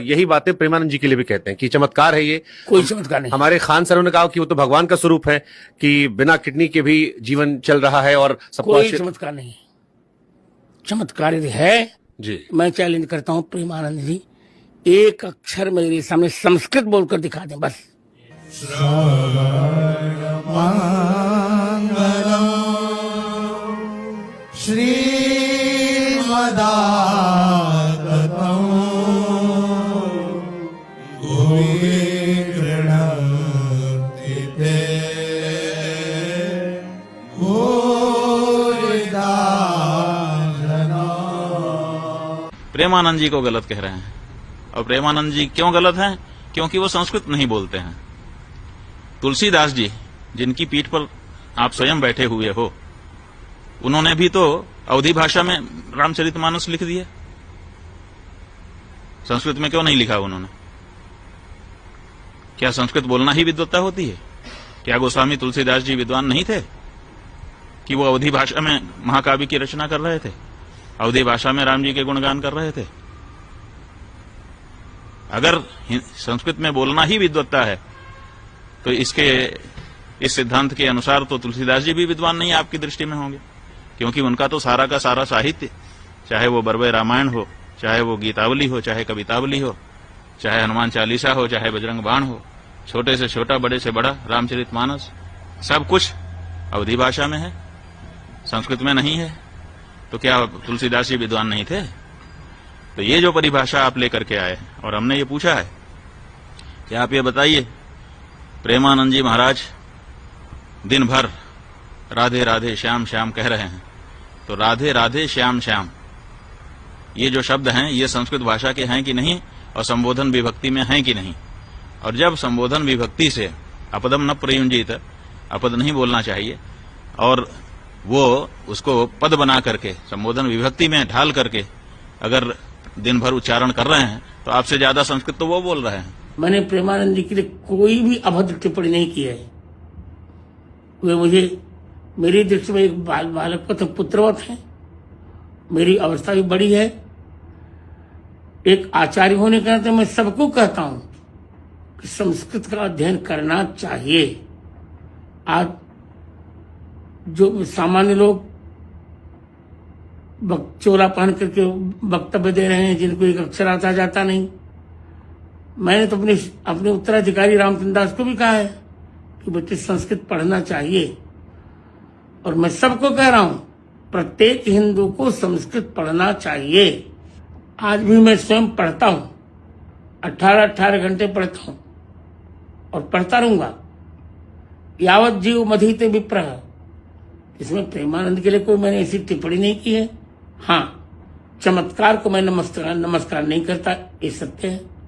यही बातें प्रेमानंद जी के लिए भी कहते हैं कि चमत्कार है ये। कोई चमत्कार नहीं। हमारे खान सरों ने कहा कि वो तो भगवान का स्वरूप है कि बिना किडनी के भी जीवन चल रहा है और सबको कोई चमत्कार नहीं। चमत्कार यदि है जी, मैं चैलेंज करता हूं प्रेमानंद जी, एक अक्षर मेरे सामने संस्कृत बोलकर दिखा दें बस। प्रेमानंद जी को गलत कह रहे हैं। और प्रेमानंद जी क्यों गलत हैं? क्योंकि वो संस्कृत नहीं बोलते हैं। तुलसीदास जी, जिनकी पीठ पर आप स्वयं बैठे हुए हो, उन्होंने भी तो अवधी भाषा में रामचरितमानस लिख दिया। संस्कृत में क्यों नहीं लिखा उन्होंने? क्या संस्कृत बोलना ही विद्वत्ता होती है? क्या गोस्वामी तुलसीदास जी विद्वान नहीं थे कि वो अवधी भाषा में महाकाव्य की रचना कर रहे थे, अवधी भाषा में राम जी के गुणगान कर रहे थे? अगर संस्कृत में बोलना ही विद्वत्ता है तो इस सिद्धांत के अनुसार तो तुलसीदास जी भी विद्वान नहीं आपकी दृष्टि में होंगे, क्योंकि उनका तो सारा का सारा साहित्य, चाहे वो बरवे रामायण हो, चाहे वो गीतावली हो, चाहे कवितावली हो, चाहे हनुमान चालीसा हो, चाहे बजरंग बाण हो, छोटे से छोटा बड़े से बड़ा रामचरितमानस, सब कुछ अवधी भाषा में है, संस्कृत में नहीं है। तो क्या तुलसीदास जी विद्वान नहीं थे? तो ये जो परिभाषा आप लेकर के आए और हमने ये पूछा है कि आप ये बताइए, प्रेमानंद जी महाराज दिन भर राधे राधे श्याम श्याम कह रहे हैं, तो राधे राधे श्याम श्याम ये जो शब्द हैं ये संस्कृत भाषा के हैं कि नहीं, और संबोधन विभक्ति में हैं कि नहीं? और जब संबोधन विभक्ति से अपदम न प्रयुंजित, अपद नहीं बोलना चाहिए, और वो उसको पद बना करके संबोधन विभक्ति में ढाल करके अगर दिन भर उच्चारण कर रहे हैं, तो आपसे ज्यादा संस्कृत तो वो बोल रहे हैं। मैंने प्रेमानंद जी के लिए कोई भी अभद्र टिप्पणी नहीं की है। वे मुझे, मेरी दृष्टि में एक बालक को तो पुत्रवत है, मेरी अवस्था भी बड़ी है। एक आचार्य होने के नाते मैं सबको कहता हूं कि संस्कृत का अध्ययन करना चाहिए। आज जो सामान्य लोग चोला पहन करके वक्तव्य दे रहे हैं, जिनको एक अक्षर आता जाता नहीं, मैंने तो अपने उत्तराधिकारी रामचंद्र दास को भी कहा है कि बच्चे संस्कृत पढ़ना चाहिए। और मैं सबको कह रहा हूं, प्रत्येक हिंदू को संस्कृत पढ़ना चाहिए। आज भी मैं स्वयं पढ़ता हूं, 18 घंटे पढ़ता हूं और पढ़ता रहूंगा। यावत जीव मधीते विप्रह, इसमें प्रेमानंद के लिए कोई मैंने ऐसी टिप्पणी नहीं की है। हाँ, चमत्कार को मैं नमस्कार नहीं करता, ये सत्य है।